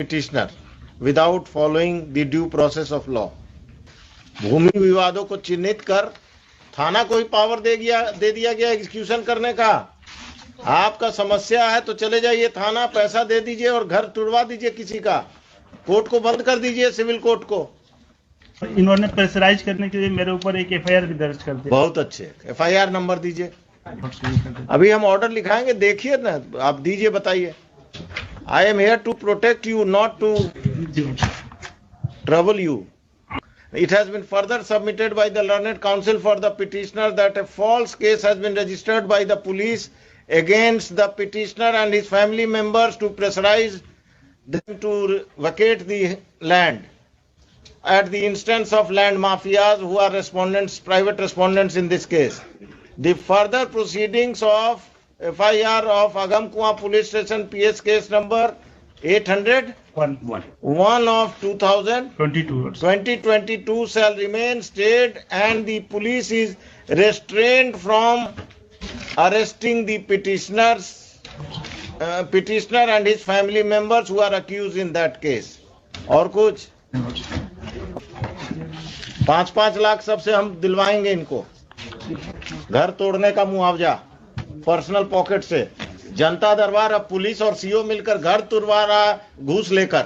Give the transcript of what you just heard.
petitioner without following the due process of law. भूमि विवादों को चिन्हित कर थाना को ही पावर दे दिया गया एग्जीक्यूशन करने का। आपका समस्या है तो चले जाइए थाना, पैसा दे दीजिए और घर तुड़वा दीजिए किसी का, कोर्ट को बंद कर दीजिए, सिविल कोर्ट को। इन्होंने प्रेशराइज करने के लिए मेरे ऊपर एक एफआईआर भी दर्ज कर दी। बहुत अच्छे, एफआईआर नंबर दीजिए। अभी हम ऑर्डर लिखाएंगे, देखिए ना, आप दीजिए, बताइए। I am here to protect you, not to trouble you. It has been further submitted by the learned counsel for the petitioner that a false case has been registered by the police against the petitioner and his family members to pressurize them to vacate the land at the instance of land mafias who are respondents, private respondents in this case. The further proceedings of FIR of Agamkuwa Police Station PS case number 801 of 2022 shall remain stayed and the police is restrained from arresting the petitioner and his family members who are accused in that case. और कुछ 5-5 लाख सबसे हम दिलवाएंगे इनको, घर तोड़ने का मुआवजा personal pocket से। जनता दरबार अब पुलिस और सीओ मिलकर घर तुड़वा रहा घूस लेकर।